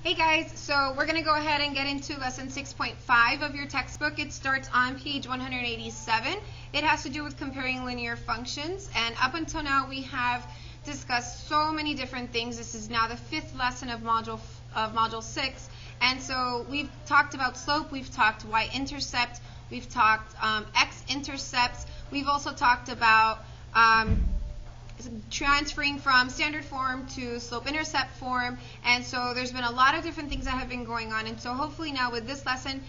Hey guys, so we're going to go ahead and get into lesson 6.5 of your textbook. It starts on page 187. It has to do with comparing linear functions, and up until now we have discussed so many different things. This is now the fifth lesson of module 6, and so we've talked about slope, we've talked y-intercept, we've talked x-intercepts, we've also talked about transferring from standard form to slope-intercept form, and so there's been a lot of different things that have been going on, and so hopefully now with this lesson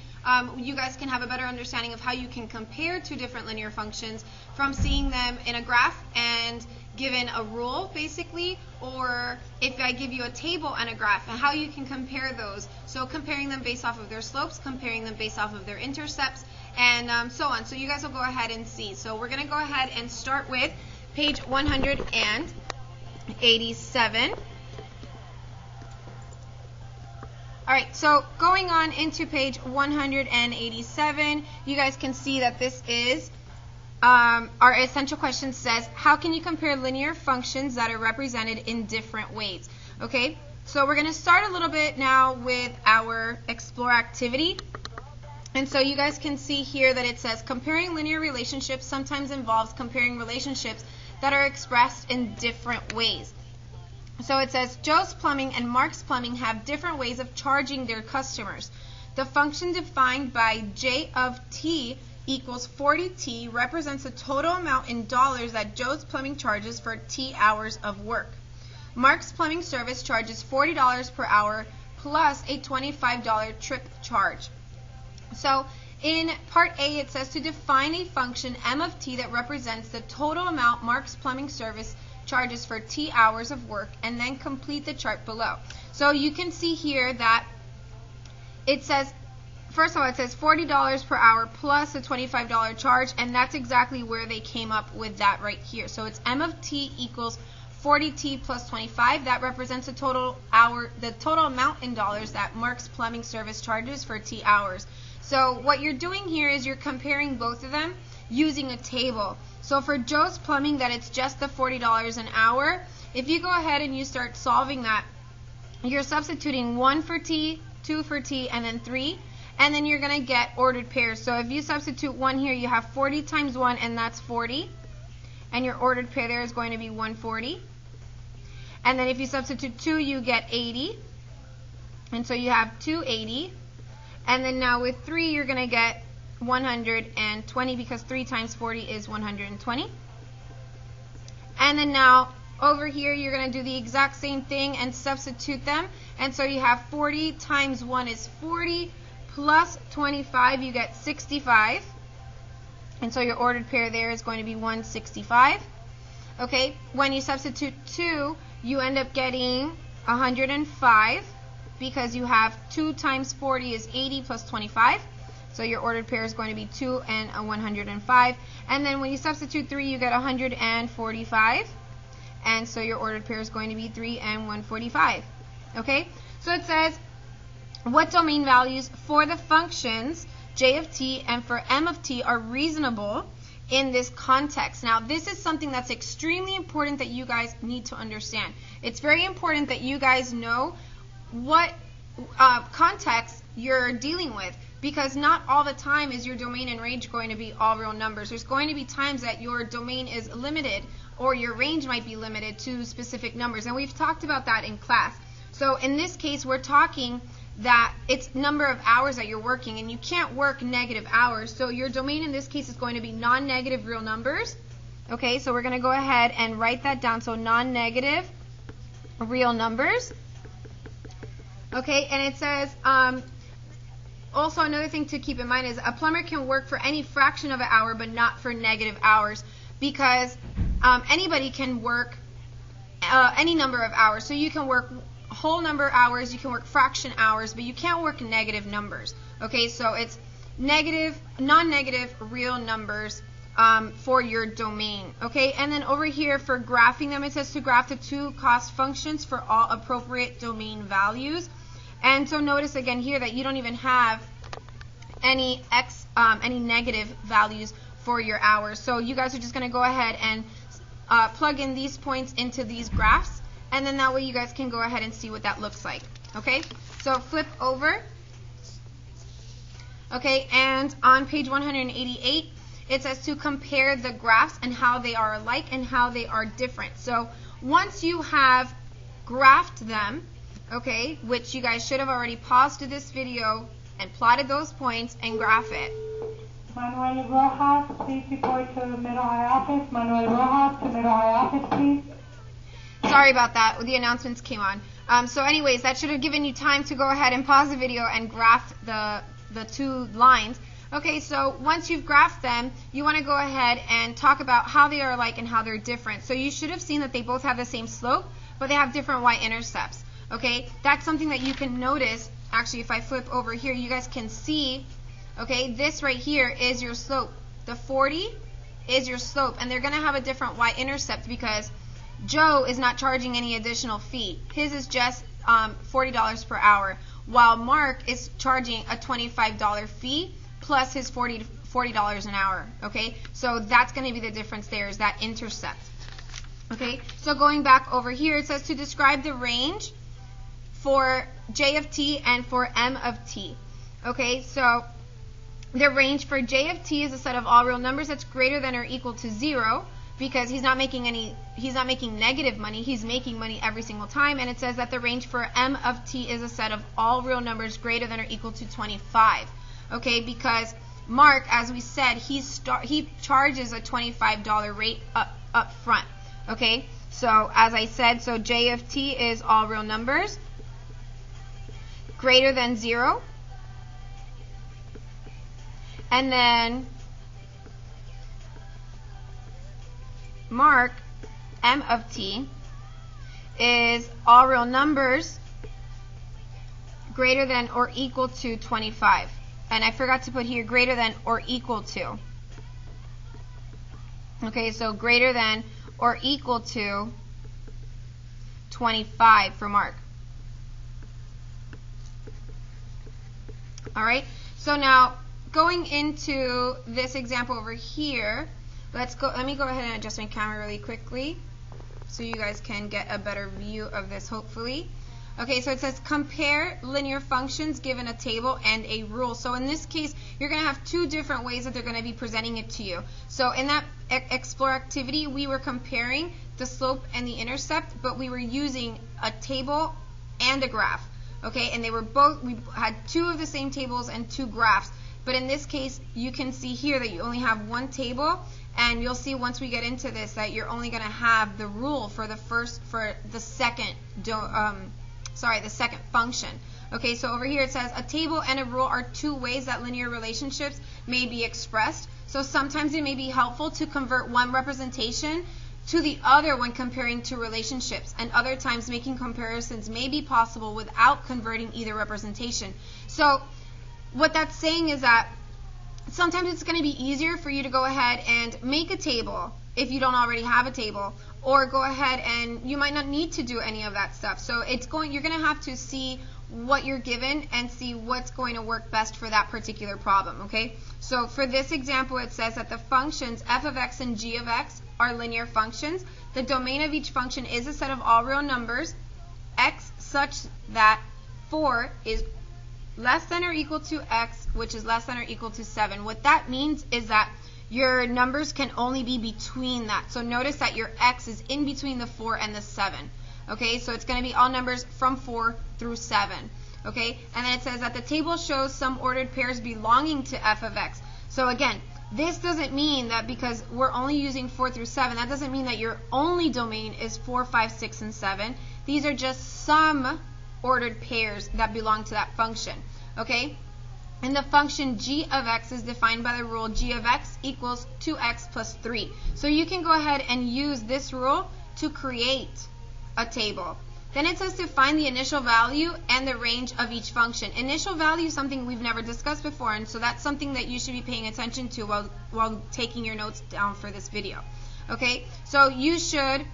you guys can have a better understanding of how you can compare two different linear functions from seeing them in a graph and given a rule basically, or if I give you a table and a graph, and how you can compare those. So comparing them based off of their slopes, comparing them based off of their intercepts, and so on. So you guys will go ahead and see. So we're going to go ahead and start with page 187. Alright, so going on into page 187, you guys can see that this is our essential question says, how can you compare linear functions that are represented in different ways? Okay, so we're going to start a little bit now with our explore activity. And so you guys can see here that it says comparing linear relationships sometimes involves comparing relationships that are expressed in different ways. So it says Joe's Plumbing and Mark's Plumbing have different ways of charging their customers. The function defined by J of t equals 40t represents the total amount in dollars that Joe's Plumbing charges for t hours of work. Mark's Plumbing Service charges $40 per hour plus a $25 trip charge. So in part A, it says to define a function m of t that represents the total amount Mark's Plumbing Service charges for t hours of work, and then complete the chart below. So you can see here that it says, first of all, it says $40 per hour plus a $25 charge, and that's exactly where they came up with that right here. So it's m of t equals 40t plus 25. That represents the total amount in dollars that Mark's Plumbing Service charges for t hours. So what you're doing here is you're comparing both of them using a table. So for Joe's Plumbing, that it's just the $40 an hour. If you go ahead and you start solving that, you're substituting 1 for t, 2 for t, and then 3. And then you're going to get ordered pairs. So if you substitute 1 here, you have 40 times 1, and that's 40. And your ordered pair there is going to be 140. And then if you substitute 2, you get 80. And so you have 280. And then now with 3, you're going to get 120 because 3 times 40 is 120. And then now over here, you're going to do the exact same thing and substitute them. And so you have 40 times 1 is 40 plus 25, you get 65. And so your ordered pair there is going to be 165. Okay, when you substitute 2, you end up getting 105. Because you have 2 times 40 is 80 plus 25. So your ordered pair is going to be 2 and a 105. And then when you substitute 3, you get 145. And so your ordered pair is going to be 3 and 145. Okay? So it says, what domain values for the functions j of t and for m of t are reasonable in this context? Now, this is something that's extremely important that you guys need to understand. It's very important that you guys know what context you're dealing with, because not all the time is your domain and range going to be all real numbers. There's going to be times that your domain is limited or your range might be limited to specific numbers, and we've talked about that in class. So in this case, we're talking that it's number of hours that you're working, and you can't work negative hours, so your domain in this case is going to be non-negative real numbers. Okay, so we're going to go ahead and write that down. So non-negative real numbers. Okay, and it says, also another thing to keep in mind is a plumber can work for any fraction of an hour, but not for negative hours, because anybody can work any number of hours. So you can work whole number hours, you can work fraction hours, but you can't work negative numbers. Okay, so it's negative, non-negative real numbers for your domain. Okay, and then over here for graphing them, it says to graph the two cost functions for all appropriate domain values. And so notice again here that you don't even have any negative values for your hours. So you guys are just going to go ahead and plug in these points into these graphs, and then that way you guys can go ahead and see what that looks like. Okay, so flip over. Okay, and on page 188, it says to compare the graphs and how they are alike and how they are different. So once you have graphed them, okay, which you guys should have already paused to this video and plotted those points and graph it. Manuel Rojas, please report to middle high office. Manuel Rojas to middle high office, please. Sorry about that. The announcements came on. So anyways, that should have given you time to go ahead and pause the video and graph the two lines. Okay, so once you've graphed them, you want to go ahead and talk about how they are alike and how they're different. So you should have seen that they both have the same slope, but they have different y-intercepts. Okay, that's something that you can notice. Actually, if I flip over here, you guys can see, okay, this right here is your slope. The 40 is your slope, and they're going to have a different y-intercept because Joe is not charging any additional fee. His is just $40 per hour, while Mark is charging a $25 fee plus his $40 an hour. Okay, so that's going to be the difference there, is that intercept. Okay, so going back over here, it says to describe the range for J of t and for M of t. Okay, so the range for J of t is a set of all real numbers that's greater than or equal to 0, because he's not making negative money, he's making money every single time. And it says that the range for M of t is a set of all real numbers greater than or equal to 25. Okay, because Mark, as we said, he charges a $25 rate up front. Okay, so as I said, so J of t is all real numbers greater than 0. And then Mark, M of t, is all real numbers greater than or equal to 25. And I forgot to put here greater than or equal to. Okay, so greater than or equal to 25 for Mark. All right, so now going into this example over here, let me go ahead and adjust my camera really quickly so you guys can get a better view of this, hopefully. Okay, so it says compare linear functions given a table and a rule. So in this case, you're going to have two different ways that they're going to be presenting it to you. So in that explore activity, we were comparing the slope and the intercept, but we were using a table and a graph. Okay, and we had two of the same tables and two graphs. But in this case, you can see here that you only have one table, and you'll see once we get into this that you're only going to have the rule for the second function. Okay, so over here it says a table and a rule are two ways that linear relationships may be expressed. So sometimes it may be helpful to convert one representation to the other when comparing two relationships, and other times making comparisons may be possible without converting either representation. So what that's saying is that sometimes it's going to be easier for you to go ahead and make a table if you don't already have a table, or go ahead and you might not need to do any of that stuff. So you're going to have to see what you're given and see what's going to work best for that particular problem. Okay, so for this example, it says that the functions f of x and g of x are linear functions. The domain of each function is a set of all real numbers x such that 4 is less than or equal to x, which is less than or equal to 7. What that means is that your numbers can only be between that. So notice that your x is in between the 4 and the 7. Okay, so it's going to be all numbers from 4 through 7. Okay, and then it says that the table shows some ordered pairs belonging to f of x. So again, this doesn't mean that because we're only using 4 through 7, that doesn't mean that your only domain is 4, 5, 6, and 7. These are just some ordered pairs that belong to that function. Okay? And the function g of x is defined by the rule g of x equals 2x plus 3. So you can go ahead and use this rule to create a table. Then it says to find the initial value and the range of each function. Initial value is something we've never discussed before, and so that's something that you should be paying attention to while taking your notes down for this video. Okay, so you should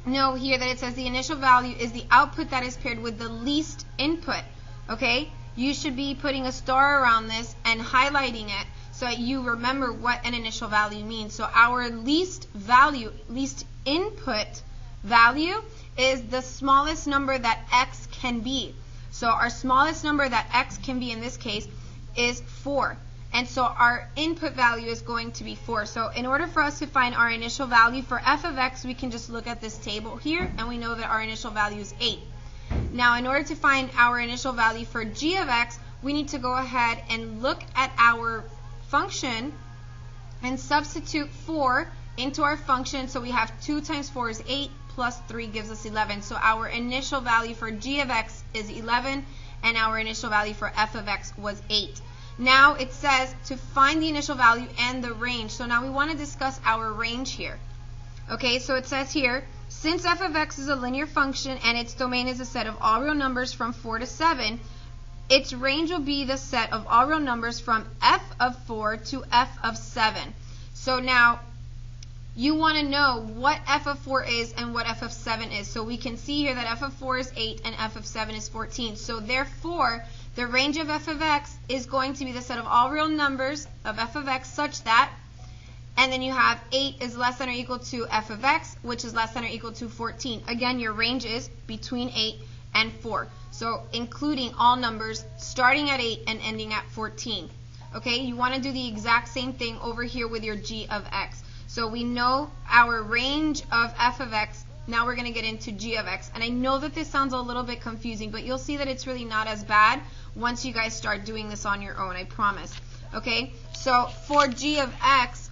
know here that it says the initial value is the output that is paired with the least input. Okay, you should be putting a star around this and highlighting it so that you remember what an initial value means. So our least input value is the smallest number that x can be. So our smallest number that x can be in this case is 4. And so our input value is going to be 4. So in order for us to find our initial value for f of x, we can just look at this table here, and we know that our initial value is 8. Now, in order to find our initial value for g of x, we need to go ahead and look at our function and substitute 4 into our function. So we have 2 times 4 is 8, plus 3 gives us 11. So our initial value for g of x is 11, and our initial value for f of x was 8. Now it says to find the initial value and the range. So now we want to discuss our range here. Okay, so it says here, since f of x is a linear function and its domain is a set of all real numbers from 4 to 7, its range will be the set of all real numbers from f of 4 to f of 7. So now you want to know what f of 4 is and what f of 7 is. So we can see here that f of 4 is 8 and f of 7 is 14. So therefore, the range of f of x is going to be the set of all real numbers of f of x such that, and then you have 8 is less than or equal to f of x, which is less than or equal to 14. Again, your range is between 8 and 4. So including all numbers starting at 8 and ending at 14. Okay, you want to do the exact same thing over here with your g of x. So we know our range of f of x. Now we're going to get into g of x. And I know that this sounds a little bit confusing, but you'll see that it's really not as bad once you guys start doing this on your own, I promise. Okay, so for g of x,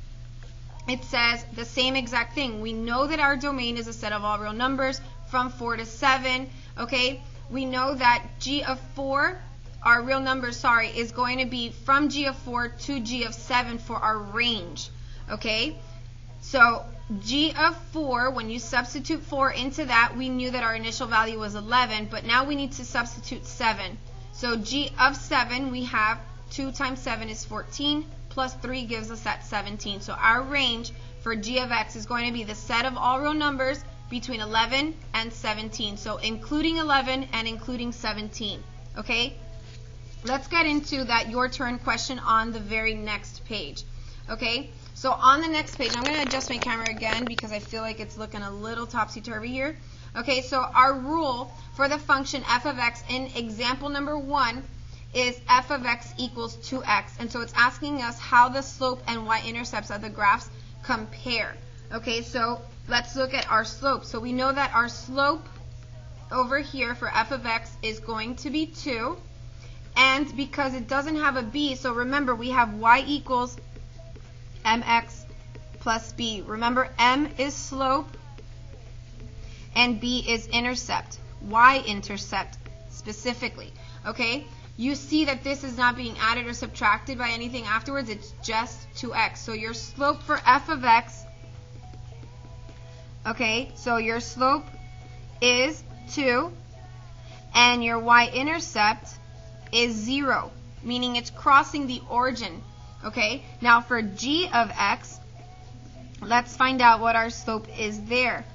it says the same exact thing. We know that our domain is a set of all real numbers from 4 to 7. Okay, we know that g of 4, our real number, is going to be from g of 4 to g of 7 for our range. Okay, so g of 4, when you substitute 4 into that, we knew that our initial value was 11, but now we need to substitute 7. So g of 7, we have 2 times 7 is 14, plus 3 gives us that 17. So our range for g of x is going to be the set of all real numbers between 11 and 17. So including 11 and including 17. Okay? Let's get into that your turn question on the very next page. Okay? So on the next page, I'm going to adjust my camera again because I feel like it's looking a little topsy-turvy here. Okay, so our rule for the function f of x in example number 1 is f of x equals 2x. And so it's asking us how the slope and y-intercepts of the graphs compare. Okay, so let's look at our slope. So we know that our slope over here for f of x is going to be 2. And because it doesn't have a b, so remember we have y equals mx plus b. Remember, m is slope and b is intercept, y-intercept specifically. Okay, you see that this is not being added or subtracted by anything afterwards. It's just 2x. So your slope for f of x, okay, so your slope is 2 and your y-intercept is 0, meaning it's crossing the origin. Okay, now for g of x, let's find out what our slope is there.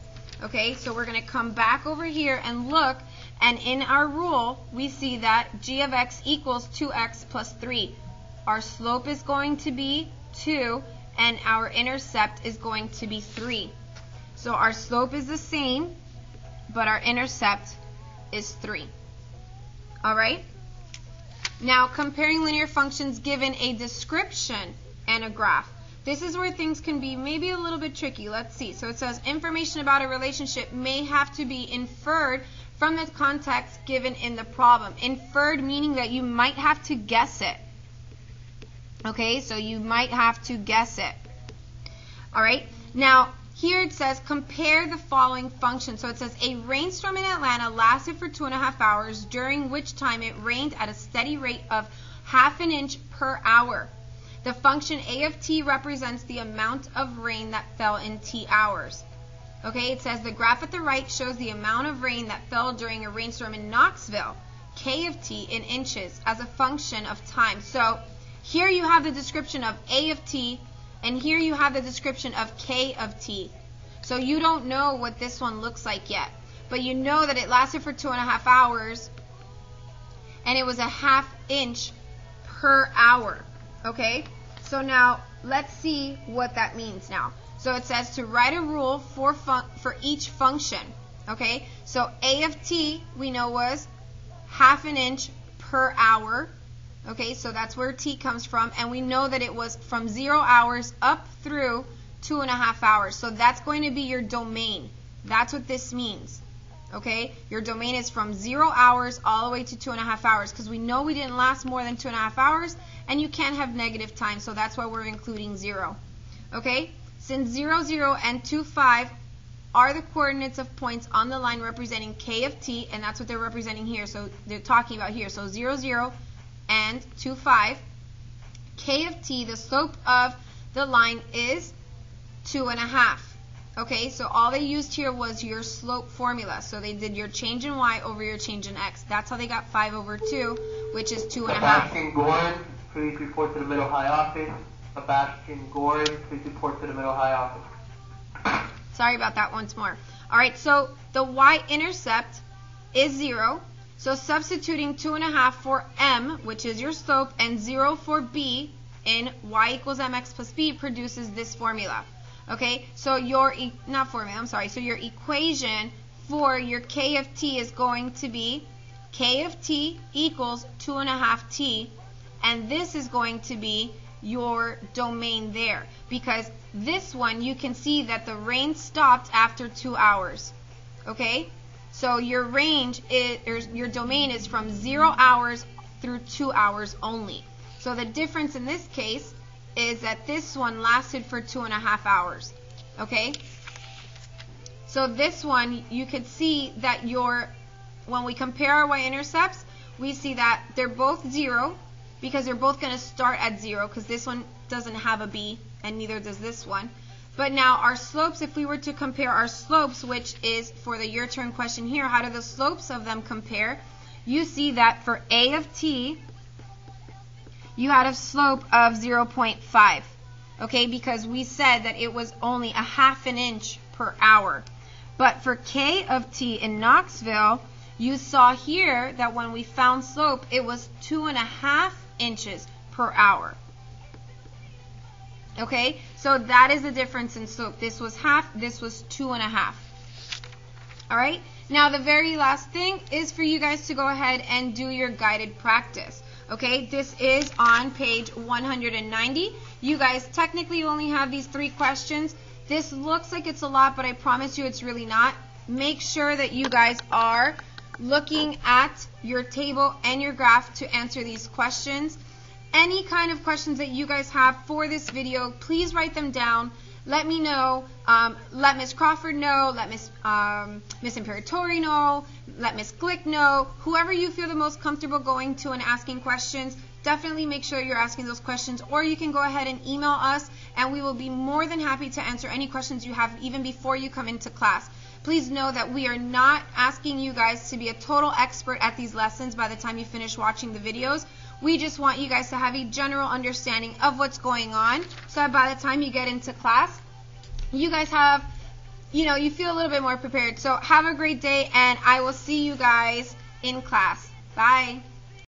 Okay, so we're going to come back over here and look, and in our rule, we see that g of x equals 2x plus 3. Our slope is going to be 2, and our intercept is going to be 3. So our slope is the same, but our intercept is 3. All right? Now, comparing linear functions given a description and a graph. This is where things can be maybe a little bit tricky. Let's see. So it says information about a relationship may have to be inferred from the context given in the problem. Inferred meaning that you might have to guess it. Okay, so you might have to guess it. All right. Now, here it says compare the following functions. So it says a rainstorm in Atlanta lasted for 2.5 hours, during which time it rained at a steady rate of ½ an inch per hour. The function a of t represents the amount of rain that fell in t hours. Okay, it says the graph at the right shows the amount of rain that fell during a rainstorm in Knoxville, k of t in inches, as a function of time. So here you have the description of a of t, and here you have the description of k of t. So you don't know what this one looks like yet, but you know that it lasted for 2.5 hours, and it was a ½ inch per hour. Okay, so now let's see what that means now. So it says to write a rule for each function. Okay, so A of t we know was half an inch per hour. Okay, so that's where t comes from, and we know that it was from 0 hours up through 2.5 hours. So that's going to be your domain. That's what this means. Okay, your domain is from 0 hours all the way to 2.5 hours, because we know we didn't last more than 2.5 hours, and you can't have negative time, so that's why we're including 0. Okay, since 0, 0, and 2, 5 are the coordinates of points on the line representing k of t, and that's what they're representing here, so they're talking about here. So 0, 0, and 2, 5. K of t, the slope of the line is 2.5. Okay, so all they used here was your slope formula. So they did your change in y over your change in x. That's how they got 5 over 2, which is 2.5. Sebastian Gorin, please report to the middle high office. Sebastian Gorin, please report to the middle high office. Sorry about that once more. All right, so the y-intercept is 0. So substituting 2.5 for m, which is your slope, and 0 for b in y equals mx plus b produces this formula. Okay, so your, so your equation for your k of t is going to be k of t equals 2.5t, and this is going to be your domain there, because this one you can see that the rain stopped after 2 hours. Okay, so your range is, or your domain is from 0 hours through 2 hours only. So the difference in this case is that this one lasted for 2.5 hours. Okay, so this one you could see that when we compare our y-intercepts, we see that they're both 0, because they're both going to start at 0, because this one doesn't have a b and neither does this one. But now our slopes, if we were to compare our slopes, which is for the your turn question here, how do the slopes of them compare? You see that for A of t, you had a slope of 0.5. Okay, because we said that it was only a half an inch per hour. But for K of t in Knoxville, you saw here that when we found slope, it was 2.5 inches per hour. Okay, so that is the difference in slope. This was half, this was 2.5. All right, now the very last thing is for you guys to go ahead and do your guided practice. Okay, this is on page 190. You guys technically only have these 3 questions. This looks like it's a lot, but I promise you it's really not. Make sure that you guys are looking at your table and your graph to answer these questions. Any kind of questions that you guys have for this video, please write them down. Let me know. Let Miss Crawford know. Let Miss Imperatori know. Let Miss Glick know. Whoever you feel the most comfortable going to and asking questions, definitely make sure you're asking those questions. Or you can go ahead and email us, and we will be more than happy to answer any questions you have even before you come into class. Please know that we are not asking you guys to be a total expert at these lessons by the time you finish watching the videos. We just want you guys to have a general understanding of what's going on, so that by the time you get into class, you guys have, you feel a little bit more prepared. So have a great day, and I will see you guys in class. Bye.